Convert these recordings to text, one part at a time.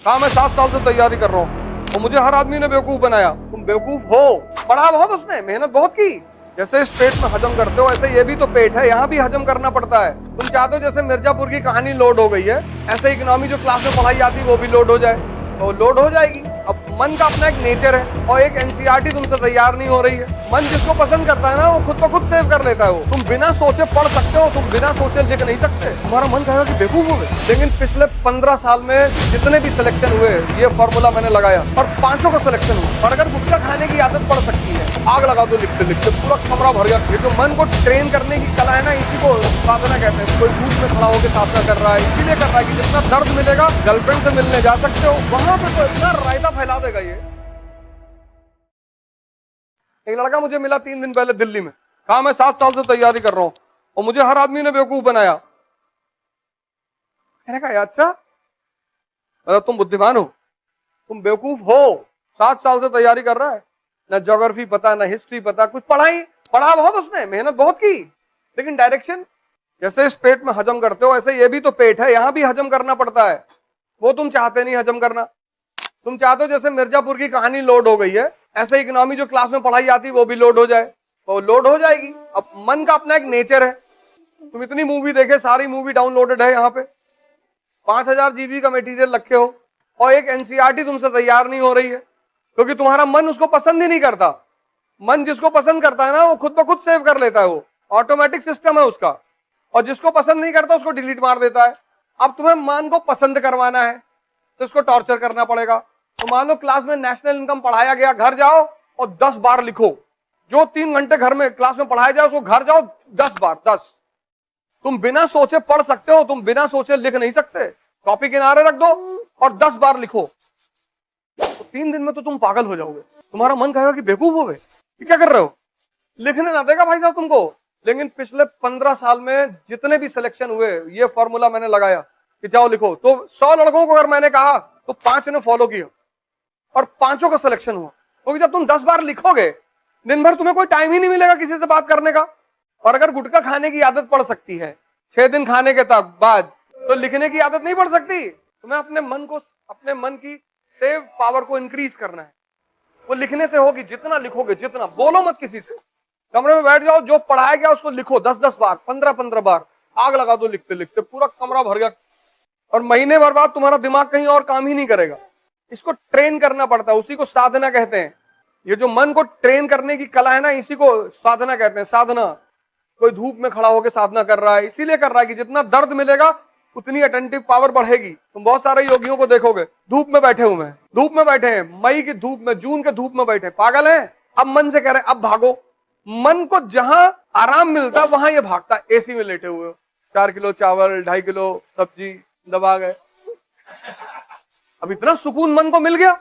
कहा मैं 7 साल से तैयारी कर रहा हूँ और मुझे हर आदमी ने बेवकूफ बनाया। तुम बेवकूफ हो, पढ़ा बहुत, उसने मेहनत बहुत की। जैसे इस पेट में हजम करते हो ऐसे ये भी तो पेट है, यहाँ भी हजम करना पड़ता है। तुम चाहते हो जैसे मिर्जापुर की कहानी लोड हो गई है, ऐसे इकोनॉमी जो क्लास में पढ़ाई जाती है वो भी लोड हो जाए, तो लोड हो जाएगी। अब मन का अपना एक नेचर है और एक एनसीईआरटी तुमसे तैयार नहीं हो रही है। मन जिसको पसंद करता है ना वो खुद ब खुद सेव कर लेता है। वो तुम बिना सोचे पढ़ सकते हो, तुम बिना सोचे लिख नहीं सकते। तुम्हारा मन कहेगा कि बेवकूफ हो गए, लेकिन पिछले 15 साल में जितने भी सिलेक्शन हुए ये फॉर्मूला मैंने लगाया और 5 का सिलेक्शन हुआ। और अगर गुटखा खाने की आदत पड़ सकती है, आग लगा दो लिखते लिखते पूरा कमरा भर गया। ये जो मन को ट्रेन करने की कला है ना, इसी को साधना कहते हैं। कोई धूप में खड़ा होकर साधना कर रहा है, इसीलिए कर रहा है कि जितना दर्द मिलेगा, गर्लफ्रेंड से मिलने जा सकते हो वहां पे तो इतना रायता फैला देगा ये। एक लड़का मुझे मिला 3 दिन पहले दिल्ली में, कहा मैं 7 साल से तैयारी कर रहा हूं और मुझे हर आदमी ने बेवकूफ बनाया। मैंने कहा अच्छा, तुम बुद्धिमान हो, तुम बेवकूफ हो। 7 साल से तैयारी कर रहा है, ना ज्योग्राफी पता, ना हिस्ट्री पता, कुछ पढ़ा बहुत, उसने मेहनत बहुत की, लेकिन डायरेक्शन। जैसे इस पेट में हजम करते हो ऐसे ये भी तो पेट है, यहां भी हजम करना पड़ता है। वो तुम चाहते नहीं हजम करना। तुम चाहते हो जैसे मिर्जापुर की कहानी लोड हो गई है, ऐसे इकोनॉमी जो क्लास में पढ़ाई जाती है वो भी लोड हो जाए, तो लोड हो जाएगी। अब मन का अपना एक नेचर है। तुम इतनी मूवी देखे, सारी मूवी डाउनलोडेड है यहाँ पे, 5000 जीबी का मटेरियल रखे हो और एक एनसीईआरटी तुमसे तैयार नहीं हो रही है, क्योंकि तुम्हारा मन उसको पसंद ही नहीं करता। मन जिसको पसंद करता है ना वो खुद ब खुद सेव कर लेता है, वो ऑटोमेटिक सिस्टम है उसका। और जिसको पसंद नहीं करता उसको डिलीट मार देता है। अब तुम्हें मन को पसंद करवाना है तो इसको टॉर्चर करना पड़ेगा। तो मान लो क्लास में नेशनल इनकम पढ़ाया गया, घर जाओ और 10 बार लिखो। जो 3 घंटे घर में क्लास में पढ़ाया जाए उसको घर जाओ 10 बार, 10। तुम बिना सोचे पढ़ सकते हो, तुम बिना सोचे लिख नहीं सकते। कॉपी किनारे रख दो और 10 बार लिखो, तो 3 दिन में तो तुम पागल हो जाओगे। तुम्हारा मन कहेगा कि बेवकूफ हो गए, क्या कर रहे हो, लिखने ना देगा भाई साहब तुमको। लेकिन पिछले 15 साल में जितने भी सिलेक्शन हुए ये फॉर्मूला मैंने लगाया कि जाओ लिखो, तो 100 लड़कों को अगर मैंने कहा तो 5 ने फॉलो किया और 5 का सिलेक्शन हुआ। क्योंकि जब तुम 10 बार लिखोगे, दिन भर तुम्हें कोई टाइम ही नहीं मिलेगा किसी से बात करने का। और अगर गुटखा खाने की आदत पड़ सकती है 6 दिन खाने के बाद, तो लिखने की आदत नहीं पड़ सकती। तुम्हें अपने मन की सेव पावर को इंक्रीज करना है। वो लिखने से होगी, जितना लिखोगे, जितना बोलो मत किसी से, कमरे में बैठ जाओ, जो पढ़ाया गया उसको लिखो 10-10 बार, 15-15 बार, आग लगा दो लिखते लिखते पूरा कमरा भर गया। और महीने भर बाद तुम्हारा दिमाग कहीं और काम ही नहीं करेगा। इसको ट्रेन करना पड़ता है, उसी को साधना कहते हैं। ये जो मन को ट्रेन करने की कला है ना, इसी को साधना कहते हैं, साधना। कोई धूप में खड़ा होकर साधना कर रहा है, इसीलिए कर रहा है कि जितना दर्द मिलेगा उतनी अटेंटिव पावर बढ़ेगी। तुम बहुत सारे योगियों को देखोगे धूप में बैठे हुए हैं, धूप में बैठे हैं, मई की धूप में, जून के धूप में बैठे, पागल हैं। अब मन से कह रहे हैं अब भागो। मन को जहां आराम मिलता वहां ये भागता। एसी में लेटे हुए हो, 4 किलो चावल, 2.5 किलो सब्जी दबा गए, अब इतना सुकून मन को मिल गया,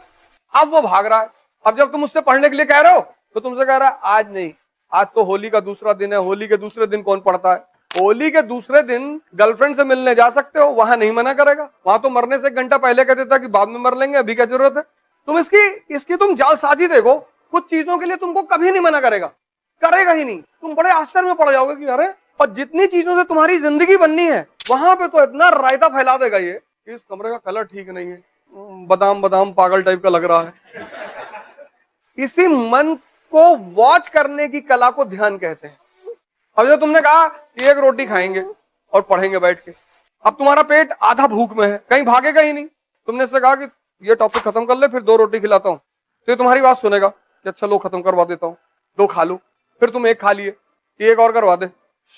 अब वो भाग रहा है। अब जब तुम उससे पढ़ने के लिए कह रहे हो तो तुमसे कह रहा है आज नहीं, आज तो होली का दूसरा दिन है। होली के दूसरे दिन कौन पढ़ता है? होली के दूसरे दिन गर्लफ्रेंड से मिलने जा सकते हो, वहां नहीं मना करेगा। वहां तो मरने से 1 घंटा पहले कह देता कि बाद में मर लेंगे, अभी क्या जरूरत है। तुम इसकी तुम जालसाजी देखो, कुछ चीजों के लिए तुमको कभी नहीं मना करेगा, करेगा ही नहीं। तुम बड़े आश्चर्य में पड़ जाओगे कि अरे, और जितनी चीजों से तुम्हारी जिंदगी बननी है वहां पे तो इतना रायता फैला देगा ये। इस कमरे का कलर ठीक नहीं है, बादाम बादाम पागल टाइप का लग रहा है। इसी मन को वॉच करने की कला को ध्यान कहते हैं। अब जो तुमने कहा कि 1 रोटी खाएंगे और पढ़ेंगे बैठ के, अब तुम्हारा पेट आधा भूख में है, कहीं भागेगा ही नहीं। तुमने इससे कहा कि ये टॉपिक खत्म कर ले, फिर 2 रोटी खिलाता हूं, तो ये तुम्हारी बात सुनेगा कि अच्छा लो खत्म करवा देता हूं, 2 खा लो। फिर तुम 1 खा लिए, 1 और करवा दे।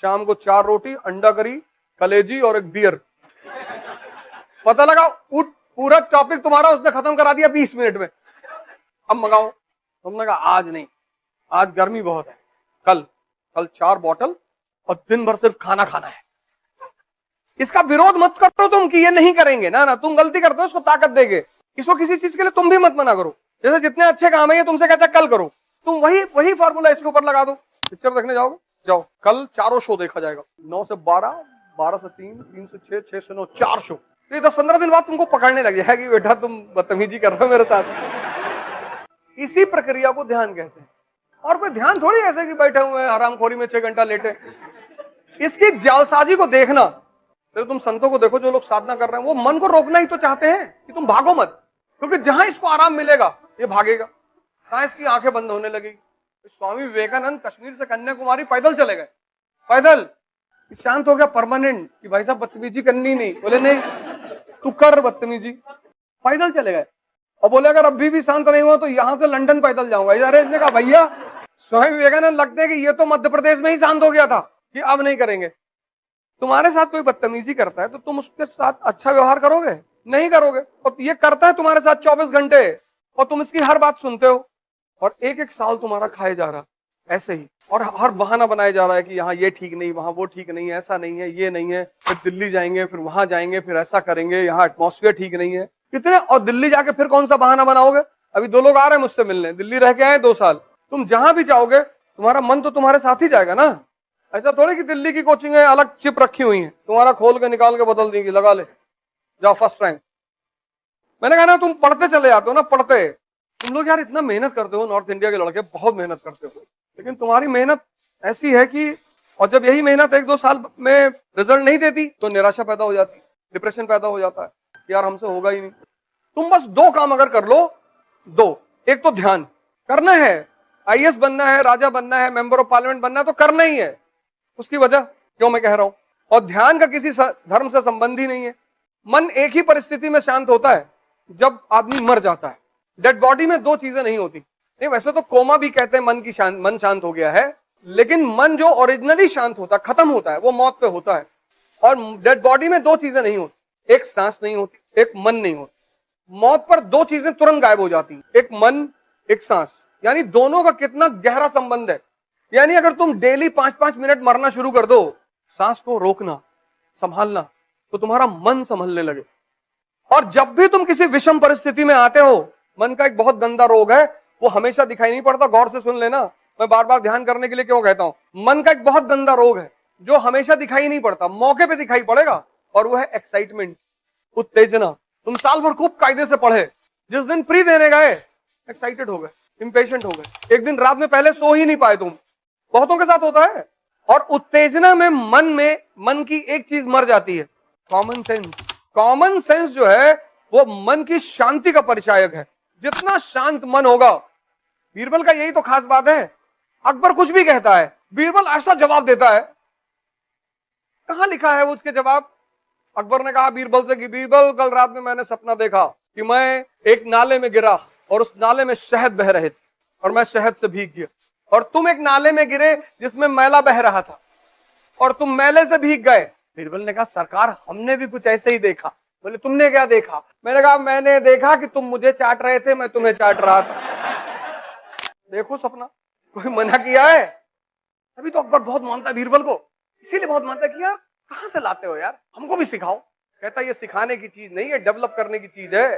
शाम को 4 रोटी, अंडा करी, कलेजी और 1 बियर। पता लगा उठ, पूरा टॉपिक तुम्हारा उसने खत्म करा दिया 20 मिनट में। अब मंगाओ। तुमने कहा आज नहीं, आज गर्मी बहुत है, कल 4 बॉटल और दिन भर सिर्फ खाना खाना है। इसका विरोध मत करो तुम कि ये नहीं करेंगे, ना ना, तुम गलती करते हो, उसको ताकत देंगे। इसको किसी चीज के लिए तुम भी मत मना करो। जैसे जितने अच्छे काम है ये तुमसे कहता है कल करो, तुम वही फार्मूला इसके ऊपर लगा दो। पिक्चर देखने जाओगे, जाओ, कल 4 शो देखा जाएगा, 9 से 12, 12 से 3, 3 से 6, 6 से 9, 4 शो। तो 10-15 दिन बाद तुमको पकड़ने लग जाएगा कि बेटा तुम बदतमीजी कर रहे हो मेरे साथ। इसी प्रक्रिया को ध्यान कहते हैं। और कोई ध्यान थोड़ी ऐसे कि बैठे हुए हैं हरामखोरी में 6 घंटा लेटे। इसकी जालसाजी को देखना, फिर तुम संतों को देखो जो लोग साधना कर रहे हैं, वो मन को रोकना ही तो चाहते हैं कि तुम भागो मत, क्योंकि जहां इसको आराम मिलेगा ये भागेगा, कहां इसकी आंखें बंद होने लगेगी। स्वामी विवेकानंद कश्मीर से कन्याकुमारी पैदल चले गए, पैदल। शांत हो गया परमानेंट कि भाई साहब बदतमीजी करनी नहीं, बोले नहीं तू कर बदतमीजी, पैदल चले गए। और बोले अगर अभी भी शांत नहीं हुआ तो यहां से लंदन पैदल जाऊंगा। अरे इसने कहा भैया स्वामी विवेकानंद लगते हैं कि ये तो मध्य प्रदेश में ही शांत हो गया था कि अब नहीं करेंगे। तुम्हारे साथ कोई बदतमीजी करता है तो तुम उसके साथ अच्छा व्यवहार करोगे? नहीं करोगे। और ये करता है तुम्हारे साथ 24 घंटे और तुम इसकी हर बात सुनते हो, और एक एक साल तुम्हारा खाए जा रहा ऐसे ही, और हर बहाना बनाया जा रहा है कि यहाँ ये ठीक नहीं, वहां वो ठीक नहीं है, ऐसा नहीं है, ये नहीं है, फिर दिल्ली जाएंगे, फिर वहां जाएंगे, फिर ऐसा करेंगे, यहाँ एटमॉस्फेयर ठीक नहीं है, कितने। और दिल्ली जाके फिर कौन सा बहाना बनाओगे? अभी 2 लोग आ रहे हैं मुझसे मिलने, दिल्ली रह के आए 2 साल। तुम जहां भी जाओगे तुम्हारा मन तो तुम्हारे साथ ही जाएगा ना। ऐसा थोड़ी कि दिल्ली की कोचिंग है अलग चिप रखी हुई है, तुम्हारा खोल के निकाल के बदल देंगी, लगा ले जाओ फर्स्ट रैंक। मैंने कहा ना तुम पढ़ते चले जाते हो ना, पढ़ते। तुम लोग यार इतना मेहनत करते हो, नॉर्थ इंडिया के लड़के बहुत मेहनत करते हो, लेकिन तुम्हारी मेहनत ऐसी है कि, और जब यही मेहनत 1-2 साल में रिजल्ट नहीं देती तो निराशा पैदा हो जाती, डिप्रेशन पैदा हो जाता है, यार हमसे होगा ही नहीं। तुम बस 2 काम अगर कर लो, 2, एक तो ध्यान करना है, आईएएस बनना है, राजा बनना है, मेंबर ऑफ पार्लियामेंट बनना है तो करना ही है। उसकी वजह क्यों मैं कह रहा हूं, और ध्यान का किसी धर्म से संबंध ही नहीं है। मन एक ही परिस्थिति में शांत होता है, जब आदमी मर जाता है। डेड बॉडी में 2 चीजें नहीं होती। नहीं, वैसे तो कोमा भी कहते हैं मन शांत हो गया है, लेकिन मन जो ओरिजिनली शांत होता है, खत्म होता है, वो मौत पे होता है। और डेड बॉडी में 2 चीजें नहीं होती, एक सांस नहीं होती, एक मन नहीं होती। मौत पर 2 चीजें तुरंत गायब हो जाती, एक मन, एक सांस। यानी दोनों का कितना गहरा संबंध है। यानी अगर तुम डेली 5-5 मिनट मरना शुरू कर दो, सांस को रोकना, संभालना, तो तुम्हारा मन संभलने लगे। और जब भी तुम किसी विषम परिस्थिति में आते हो, मन का एक बहुत गंदा रोग है, वो हमेशा दिखाई नहीं पड़ता, गौर से सुन लेना। मैं बार बार ध्यान करने के लिए क्यों कहता हूं, मन का एक बहुत गंदा रोग है जो हमेशा दिखाई नहीं पड़ता, मौके पे दिखाई पड़ेगा, और वो है एक्साइटमेंट, उत्तेजना। तुम साल भर खूब कायदे से पढ़े, जिस दिन प्री देने गए एक्साइटेड हो गए, इंपेशेंट हो गए, एक दिन रात में पहले सो ही नहीं पाए तुम। बहुतों के साथ होता है। और उत्तेजना में मन की एक चीज मर जाती है, कॉमन सेंस। कॉमन सेंस जो है वो मन की शांति का परिचायक है। जितना शांत मन होगा, बीरबल का यही तो खास बात है। अकबर कुछ भी कहता है, बीरबल ऐसा जवाब देता है। कहां लिखा है उसके जवाब? अकबर ने कहा बीरबल से कि बीरबल, कल रात में मैंने सपना देखा कि मैं एक नाले में गिरा और उस नाले में शहद बह रहे थे और मैं शहद से भीग गया, और तुम एक नाले में गिरे जिसमें मैला बह रहा था और तुम मैले से भीग गए। बीरबल ने कहा सरकार, हमने भी कुछ ऐसे ही देखा। बोले तुमने क्या देखा? मैंने कहा मैंने देखा कि तुम मुझे चाट रहे थे, मैं तुम्हें चाट रहा था। देखो सपना, कोई मना किया है? अभी तो अकबर बहुत मानता है बीरबल को, इसीलिए बहुत मानता है कि यार कहां से लाते हो यार, हमको भी सिखाओ। कहता ये सिखाने की चीज नहीं है, डेवलप करने की चीज है,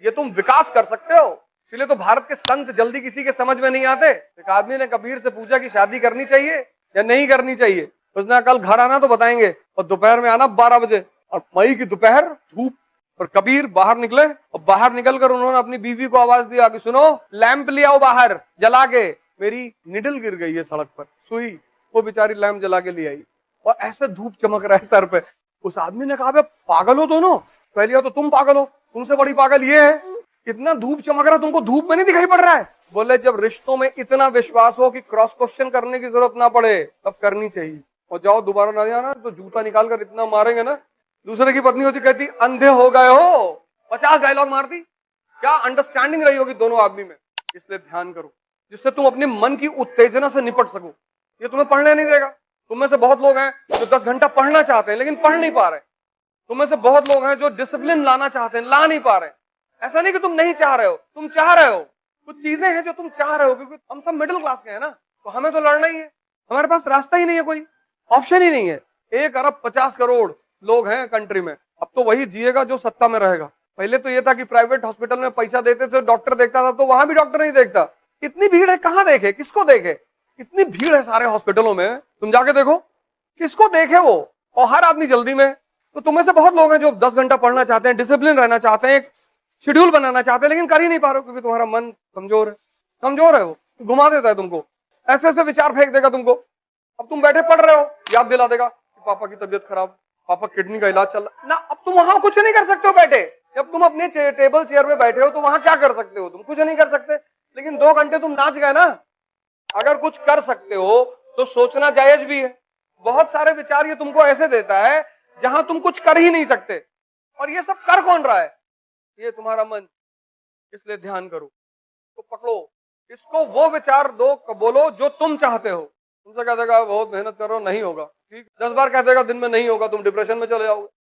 ये तुम विकास कर सकते हो। इसलिए तो भारत के संत जल्दी किसी के समझ में नहीं आते। एक आदमी ने कबीर से पूछा कि शादी करनी चाहिए या नहीं करनी चाहिए। उसने कल घर आना तो बताएंगे और दोपहर में आना 12 बजे। और मई की दोपहर, धूप, और कबीर बाहर निकले और बाहर निकलकर उन्होंने अपनी बीवी को आवाज दिया कि सुनो, लैंप ले आओ बाहर जला के, मेरी निडल गिर गई है सड़क पर, सुई। वो बेचारी लैंप जला के ले आई और ऐसे धूप चमक रहा है सर पे। उस आदमी ने कहा पागल हो दोनों? पहले तो तुम पागल हो, तुमसे बड़ी पागल ये है, इतना धूप चमक रहा, तुमको धूप में नहीं दिखाई पड़ रहा है? बोले जब रिश्तों में इतना विश्वास हो कि क्रॉस क्वेश्चन करने की जरूरत ना पड़े तब करनी चाहिए। और जाओ दोबारा ना जाना तो जूता निकाल कर इतना मारेंगे ना। दूसरे की पत्नी होती कहती अंधे हो गए हो, 50 डायलॉग मारती। क्या अंडरस्टैंडिंग रही होगी दोनों आदमी में। इसलिए ध्यान करो जिससे तुम अपने मन की उत्तेजना से निपट सको। ये तुम्हें पढ़ने नहीं देगा। तुम में से बहुत लोग हैं जो 10 घंटा पढ़ना चाहते हैं लेकिन पढ़ नहीं पा रहे। तुम में से बहुत लोग हैं जो डिसिप्लिन लाना चाहते हैं, ला नहीं पा रहे। ऐसा नहीं कि तुम नहीं चाह रहे हो, तुम चाह रहे हो। कुछ चीजें हैं जो तुम चाह रहे हो, क्योंकि हम सब मिडिल क्लास के हैं ना, तो हमें तो लड़ना ही है। हमारे पास रास्ता ही नहीं है, कोई ऑप्शन ही नहीं है। 1 अरब 50 करोड़ लोग हैं कंट्री में। अब तो वही जिएगा जो सत्ता में रहेगा। पहले तो ये था कि प्राइवेट हॉस्पिटल में पैसा देते थे, डॉक्टर देखता था, तो वहां भी डॉक्टर नहीं देखता। इतनी भीड़ है, कहां देखे, किसको देखे? इतनी भीड़ है सारे हॉस्पिटलों में, तुम जाके देखो किसको देखे वो। और हर आदमी जल्दी में। तो तुम्हें से बहुत लोग हैं जो 10 घंटा पढ़ना चाहते हैं, डिसिप्लिन रहना चाहते हैं, एक शेड्यूल बनाना चाहते हैं, लेकिन कर ही नहीं पा रहे हो क्योंकि तुम्हारा मन कमजोर है। कमजोर है, वो घुमा देता है तुमको, ऐसे ऐसे विचार फेंक देगा तुमको। अब तुम बैठे पढ़ रहे हो, याद दिला देगा कि पापा की तबीयत खराब, पापा किडनी का इलाज चल रहा ना, अब तुम वहां कुछ नहीं कर सकते हो बैठे। जब तुम अपने टेबल चेयर पे बैठे हो तो वहां क्या कर सकते हो? तुम कुछ नहीं कर सकते। लेकिन 2 घंटे तुम नाच गए ना। अगर कुछ कर सकते हो तो सोचना जायज भी है। बहुत सारे विचार ये तुमको ऐसे देता है जहां तुम कुछ कर ही नहीं सकते, और ये सब कर कौन रहा है? ये तुम्हारा मन। इसलिए ध्यान करो, तो पकड़ो इसको, वो विचार दो, बोलो जो तुम चाहते हो। तुमसे कह देगा बहुत मेहनत करो, नहीं होगा, ठीक। 10 बार कह देगा दिन में नहीं होगा, तुम डिप्रेशन में चले जाओगे।